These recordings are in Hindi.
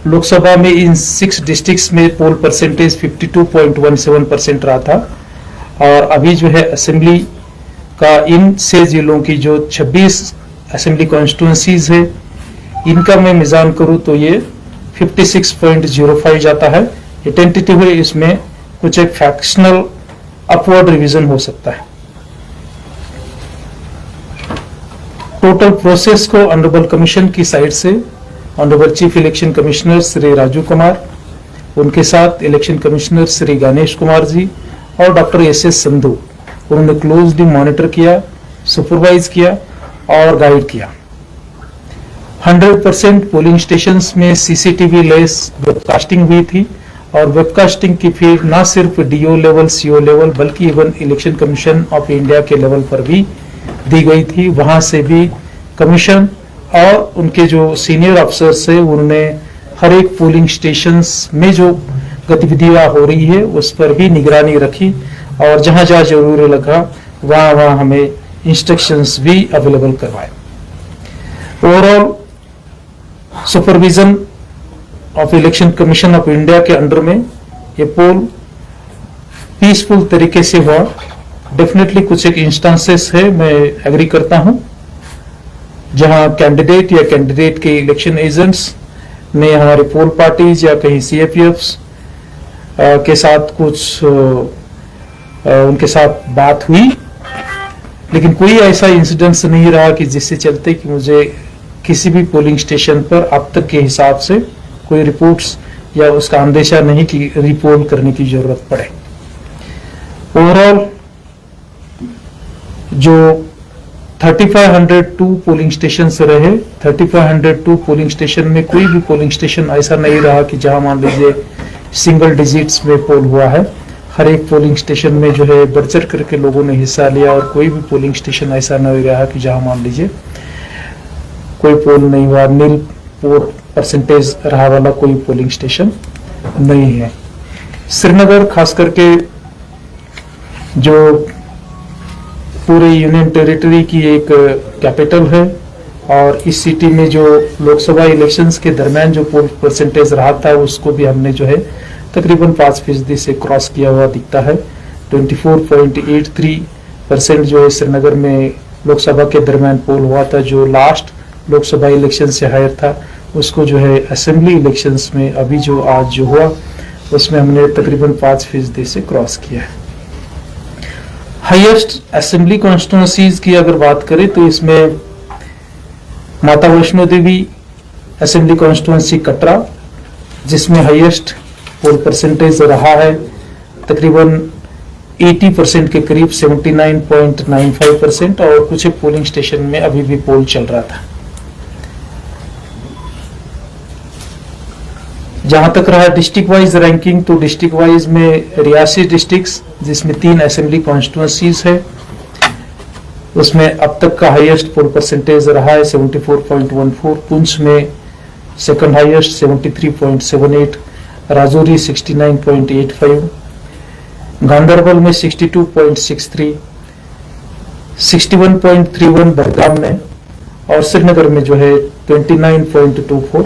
लोकसभा में इन 6 डिस्ट्रिक्ट्स में पोल परसेंटेज 52.17% रहा था, और अभी जो है असेंबली का इन 6 जिलों की जो 26 असेंबली कॉन्स्टिट्यूंसीज है, इनका मैं मिजान करूं तो ये 56.05 जाता है। ये टेंटेटिव है, इसमें कुछ एक फ्रैक्शनल अपवर्ड रिवीजन हो सकता है। टोटल प्रोसेस को ऑनरेबल कमीशन की साइड से honourable chief election commissioner Shri Raju Kumar, उनके साथ इलेक्शन कमिश्नर श्री गणेश कुमार जी और डॉक्टर एस संधू, उन्होंने क्लोजली मॉनिटर किया, सुपरवाइज किया और गाइड किया। 100% पोलिंग स्टेशंस में सीसीटीवी लेस वेबकास्टिंग हुई थी, और वेबकास्टिंग की फीड ना सिर्फ डीओ लेवल, सीओ लेवल, बल्कि even election commission of India के लेवल पर भी दी गई थी। वहां से भी कमीशन और उनके जो सीनियर अफसर्स है, उन्होंने हर एक पोलिंग स्टेशंस में जो गतिविधियां हो रही है उस पर भी निगरानी रखी, और जहां जहां जरूरी लगा वहां वहां हमें इंस्ट्रक्शंस भी अवेलेबल करवाए। Overall supervision of election commission of India के अंडर में ये पोल पीसफुल तरीके से हुआ। डेफिनेटली कुछ एक इंस्टांसेस है, मैं एग्री करता हूं, जहां कैंडिडेट या कैंडिडेट के इलेक्शन एजेंट्स ने हमारे पोल पार्टीज या कहीं सीएपीएफ्स के साथ कुछ उनके साथ बात हुई, लेकिन कोई ऐसा इंसिडेंस नहीं रहा कि जिससे चलते कि मुझे किसी भी पोलिंग स्टेशन पर अब तक के हिसाब से कोई रिपोर्ट्स या उसका अंदेशा नहीं कि रिपोर्ट करने की जरूरत पड़े। ओवरऑल जो 3502 पोलिंग स्टेशन रहे, 3502 पोलिंग स्टेशन में कोई भी पोलिंग स्टेशन ऐसा नहीं रहा कि जहां मान लीजिए सिंगल डिजिट्स में पोल हुआ है। हर एक पोलिंग स्टेशन में जो है बढ़ चढ़ करके लोगों ने हिस्सा लिया, और कोई भी पोलिंग स्टेशन ऐसा नहीं रहा कि जहां मान लीजिए कोई पोल नहीं हुआ, नील परसेंटेज रहा वाला कोई पोलिंग स्टेशन नहीं है। श्रीनगर खास करके जो पूरे यूनियन टेरिटरी की एक कैपिटल है, और इस सिटी में जो लोकसभा इलेक्शंस के दरमियान जो पोल परसेंटेज रहा था उसको भी हमने जो है तकरीबन 5% से क्रॉस किया हुआ दिखता है। 24.83% जो है श्रीनगर में लोकसभा के दरमियान पोल हुआ था, जो लास्ट लोकसभा इलेक्शन से हायर था, उसको जो है असेंबली इलेक्शंस में अभी जो आज जो हुआ उसमें हमने तकरीबन 5% से क्रॉस किया है। हाईएस्ट असेंबली कॉन्स्टिट्यूंसीज की अगर बात करें तो इसमें माता वैष्णो देवी असेंबली कॉन्स्टिट्यूंसी कटरा, जिसमें हाईएस्ट पोल परसेंटेज रहा है तकरीबन 80% के करीब 79.95%, और कुछ पोलिंग स्टेशन में अभी भी पोल चल रहा था। जहां तक रहा डिस्ट्रिक्ट वाइज रैंकिंग, तो डिस्ट्रिक्ट वाइज में रियासी डिस्ट्रिक्ट्स जिसमें 3 असेंबली कॉन्स्टिट्यूंसीज है, उसमें अब तक का हाईएस्ट पोल परसेंटेज रहा है 74.14। पुंछ में सेकंड हाईएस्ट 73.78, राजौरी 69.85, गांधरबल में 62.63, 61.31 बडगाम में, और श्रीनगर में जो है 29.24,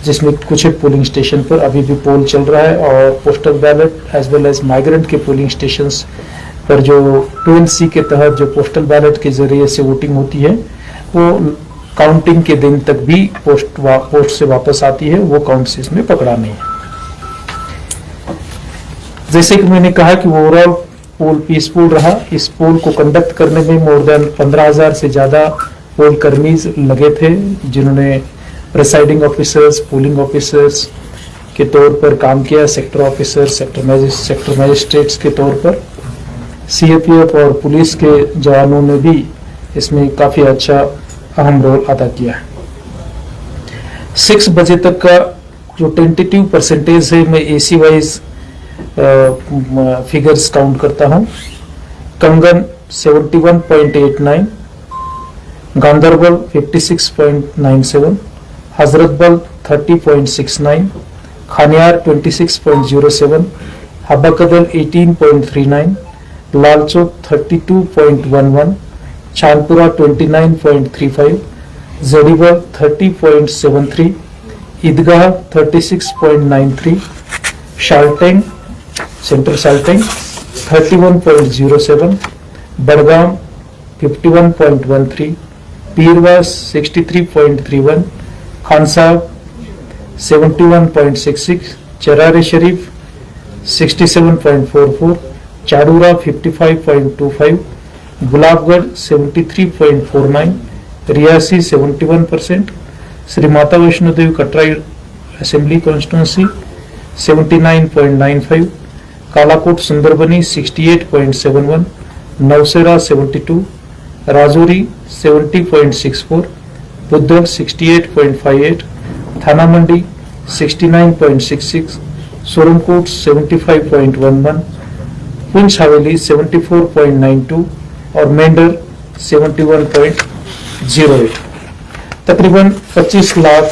जिसमें कुछ एक पोलिंग स्टेशन पर अभी भी पोल चल रहा है। और postal ballot as well as migrant के पोलिंग स्टेशंस पर जो 12C के तहत जो पोस्टल बैलेट के जरिए से वोटिंग होती है, वो काउंटिंग के दिन तक भी पोस्ट से वापस आती है, वो काउंट इसमें पकड़ा नहीं है। जैसे कि मैंने कहा कि ओवरऑल पोल पीसफुल रहा। इस पोल को कंडक्ट करने में मोर देन 15,000 से ज्यादा पोल कर्मीज लगे थे, जिन्होंने प्रेसाइडिंग ऑफिसर्स, पोलिंग ऑफिसर्स के तौर पर काम किया, सेक्टर ऑफिसर, सेक्टर मजिस्ट्रेट्स के तौर पर। सीएपीएफ और पुलिस के जवानों ने भी इसमें काफी अच्छा अहम रोल अदा किया। 6 बजे तक का जो टेंटेटिव परसेंटेज है, मैं एसी वाइज फिगर्स काउंट करता हूं। कंगन 71.89, गांधरबल 56.97, हजरतबल 30.69, खानियार 26.07, हब्बाकदल 18.39, लालचौक 32.11, चांदपुरा 29.35, जड़ीबल 30.73, ईदगाह 36.93, शाल्टेंग सेंट्रल शाल्टेंग 31.07, बड़गाम 51.13, पीरवास 63.31, खानसाब 71.66, चरारे शरीफ 67.44, चारूरा 55.25, गुलाबगढ़ 73.49, रियासी 71%, श्री माता वैष्णो देवी कटरा असेंबली कॉन्स्टिट्यूंसी 79.95, कालाकोट सुंदरबनी 68.71, नवसेरा 72, राजौरी 70.64, बुद्धल 68.58, थाना मंडी 69.66, सोरमकोट 75.11, पुंछ हवेली 74.92 और मेंढर 71.08। तकरीबन 25 लाख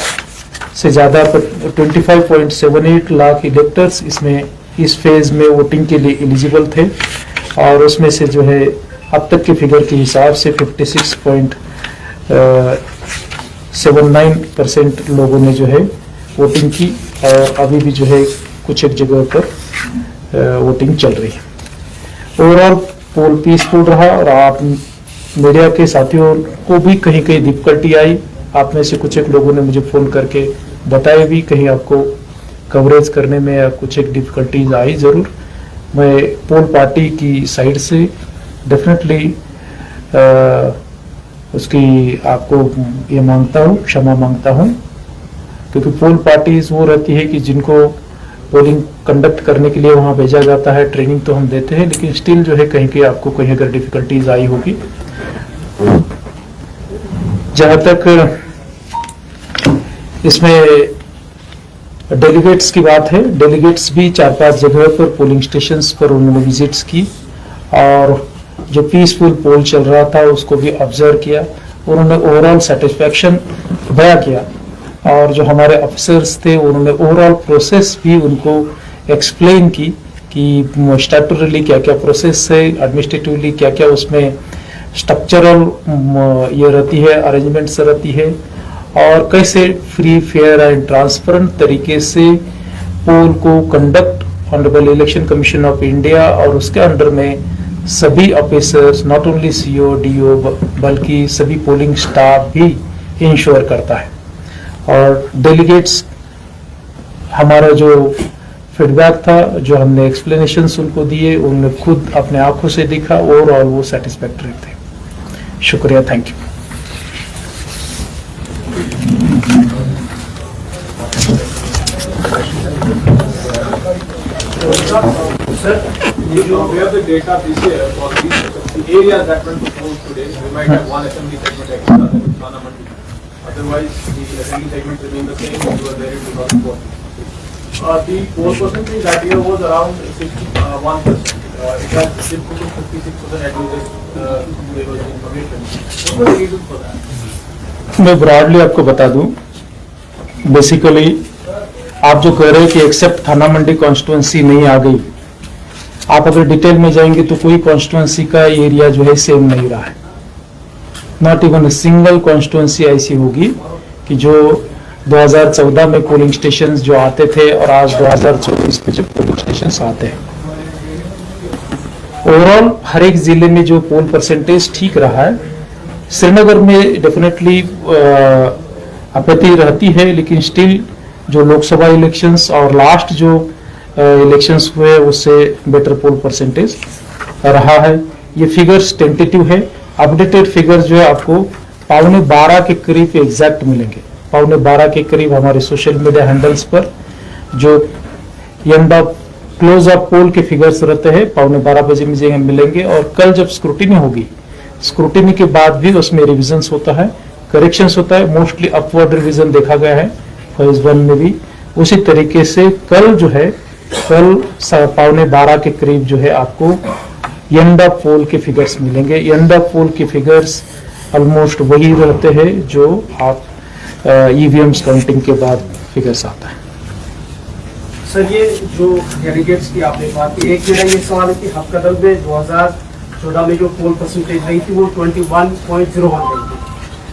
से ज़्यादा 25.78 लाख इलेक्टर्स इसमें इस फेज में वोटिंग के लिए एलिजिबल थे और उसमें से जो है अब तक के फिगर के हिसाब से 56.79% लोगों ने जो है वोटिंग की और अभी भी जो है कुछ एक जगह पर वोटिंग चल रही है। ओवरऑल पोल पीसफुल रहा और आप मीडिया के साथियों को भी कहीं कहीं डिफिकल्टी आई। आप में से कुछ एक लोगों ने मुझे फ़ोन करके बताया भी कहीं आपको कवरेज करने में या कुछ एक डिफिकल्टीज आई ज़रूर। मैं पोल पार्टी की साइड से डेफिनेटली उसकी आपको ये मांगता हूँ, क्षमा मांगता हूँ, क्योंकि पोल पार्टीज वो रहती है कि जिनको पोलिंग कंडक्ट करने के लिए वहाँ भेजा जाता है, ट्रेनिंग तो हम देते हैं, लेकिन स्टिल जो है कहीं आपको कहीं अगर डिफिकल्टीज आई होगी। जहाँ तक इसमें डेलीगेट्स की बात है, डेलीगेट्स भी 4-5 जगह पर पोलिंग स्टेशंस पर उन्होंने विजिट्स की और जो पीसफुल पोल चल रहा था उसको भी ऑब्जर्व किया। उन्होंने ओवरऑल सेटिस्फैक्शन बयां किया और जो हमारे अफसर्स थे उन्होंने ओवरऑल प्रोसेस भी उनको एक्सप्लेन की कि स्टैट्यूटरली क्या क्या प्रोसेस है, एडमिनिस्ट्रेटिवली क्या क्या उसमें स्ट्रक्चरल ये रहती है, अरेंजमेंट्स रहती है और कैसे फ्री फेयर एंड ट्रांसपेरेंट तरीके से पोल को conduct honourable election commission of India और उसके अंडर में सभी officers, not only CO DO बल्कि सभी पोलिंग स्टाफ भी इंश्योर करता है। और डेलीगेट्स हमारा जो फीडबैक था, जो हमने एक्सप्लेनेशंस उनको दिए, उन्होंने खुद अपने आंखों से देखा, ओवरऑल वो सेटिस्फैक्टरी थे। शुक्रिया, thank you. Sir, we have the data this year for the areas that went to polls today. We might have one assembly segment extra, that is Thana Mandi. Otherwise, the assembly segment remain the same as were there in 2014. The poll percentage that year was around 61%. It has dipped to 56% at least there was information. What was the reason for that? मैं ब्रॉडली आपको बता दूं, बेसिकली आप जो कह रहे हैं कि एक्सेप्ट थाना मंडी कॉन्स्टिट्यूंसी नहीं आ गई, आप अगर डिटेल में जाएंगे तो कोई कॉन्स्टिट्यूंसी का एरिया जो है सेम नहीं रहा है। नॉट इवन सिंगल कॉन्स्टिट्यूंसी ऐसी होगी कि जो 2014 में पोलिंग स्टेशन जो आते थे और आज 2024 में जो पोलिंग स्टेशन आते हैं। ओवरऑल हर एक जिले में जो पोल परसेंटेज ठीक रहा है। श्रीनगर में डेफिनेटली आपत्ति रहती है, लेकिन स्टिल जो लोकसभा इलेक्शंस और लास्ट जो इलेक्शंस हुए उससे बेटर पोल परसेंटेज रहा है। ये फिगर्स टेंटेटिव है, अपडेटेड फिगर्स जो है आपको 11:15 के करीब एग्जैक्ट मिलेंगे। 11:15 के करीब हमारे सोशल मीडिया हैंडल्स पर जो एंड ऑफ क्लोज ऑफ पोल के फिगर्स रहते हैं 11:15 बजे मुझे मिलेंगे। और कल जब स्क्रूटिनी होगी, स्क्रूटिनी के बाद भी उसमें रिविजन्स होता है, करेक्शंस होता है, मोस्टली अपवर्ड रिविजन देखा गया है फेज 1 में भी। उसी तरीके से कल जो है, कल 11:15 के करीब जो है आपको एंड ऑफ पोल के फिगर्स मिलेंगे। एंड ऑफ पोल के फिगर्स ऑलमोस्ट वही रहते हैं जो आप ईवीएम्स काउंटिंग के बाद फिगर्स आता है। सर, ये जो डेलीगेट्स की आपने बात की, एक मेरा ये सवाल है कि हफ्कदल में 2014 में जो पोल परसेंटेज रही थी वो 21.01 रही थी,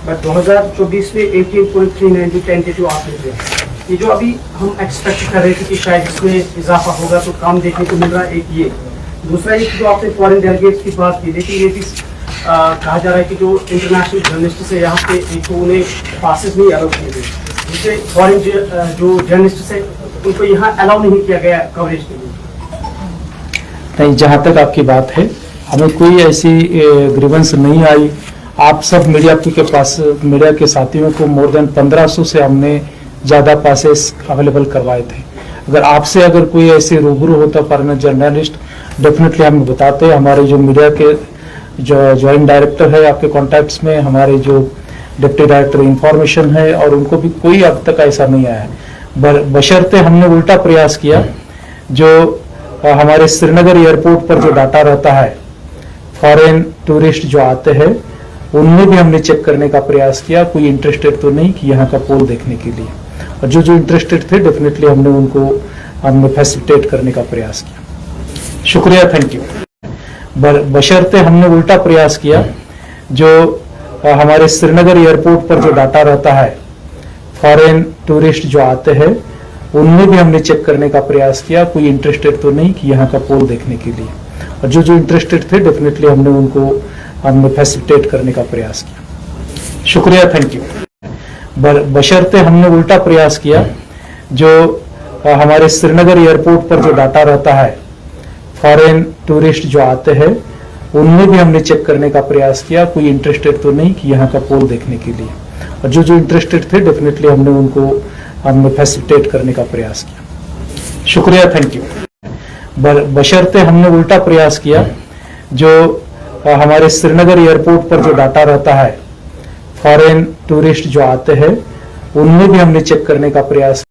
बट 2024 में 18.392 टेंटेटिव आपने दिया। ये जो अभी हम एक्सपेक्ट कर रहे थे कि शायद इसमें इजाफा होगा तो काम देखने को मिल रहा है, एक ये। दूसरा एक जो आपने फॉरेन डेलीगेट्स की बात की, लेकिन ये भी कहा जा रहा है कि जो इंटरनेशनल जर्नलिस्ट है यहाँ पे एक तो उन्हें पासेस नहीं अलाउ किए गए, जिससे फॉरेन जो जर्नलिस्ट है उनको यहाँ अलाउ नहीं किया गया कवरेज के लिए। नहीं, जहाँ तक आपकी बात है हमें कोई ऐसी ग्रीवेंस नहीं आई। आप सब मीडिया के पास, मीडिया के साथियों को मोर देन 1500 से हमने ज़्यादा पासेस अवेलेबल करवाए थे। अगर आपसे अगर कोई ऐसे रूबरू होता फॉरेनर जर्नलिस्ट, डेफिनेटली हमें बताते। हमारे जो मीडिया के जो ज्वाइंट डायरेक्टर है आपके कॉन्टैक्ट्स में, हमारे जो डिप्टी डायरेक्टर इंफॉर्मेशन है, और उनको भी कोई अब तक ऐसा नहीं आया है। बशर्ते हमने उल्टा प्रयास किया, जो हमारे श्रीनगर एयरपोर्ट पर जो डाटा रहता है फॉरेन टूरिस्ट जो आते हैं उनमें भी हमने चेक करने का प्रयास किया। कोई इंटरेस्टेड तो नहीं कि यहाँ का पोल देखने के लिए, और जो जो इंटरेस्टेड थे डेफिनेटली हमने फैसिलिटेट करने का प्रयास किया। शुक्रिया, थैंक यू। बशर्ते हमने उल्टा प्रयास किया, जो हमारे श्रीनगर एयरपोर्ट पर जो डाटा रहता है फॉरेन टूरिस्ट जो आते हैं उनमें भी हमने चेक करने का प्रयास किया। कोई इंटरेस्टेड तो नहीं कि यहाँ का पोल देखने के लिए, और जो जो इंटरेस्टेड थे डेफिनेटली हमने फैसिलिटेट करने का प्रयास किया। शुक्रिया, थैंक यू। बशर्ते हमने उल्टा प्रयास किया, जो हमारे श्रीनगर एयरपोर्ट पर जो डाटा रहता है फॉरेन टूरिस्ट जो आते हैं उनमें भी हमने चेक करने का प्रयास किया। कोई इंटरेस्टेड तो नहीं कि यहाँ का पोल देखने के लिए, और जो जो इंटरेस्टेड थे डेफिनेटली हमने फैसिलिटेट करने का प्रयास किया। शुक्रिया, थैंक यू। बशर्ते हमने उल्टा प्रयास किया, जो हमारे श्रीनगर एयरपोर्ट पर जो डाटा रहता है फॉरेन टूरिस्ट जो आते हैं उनमें भी हमने चेक करने का प्रयास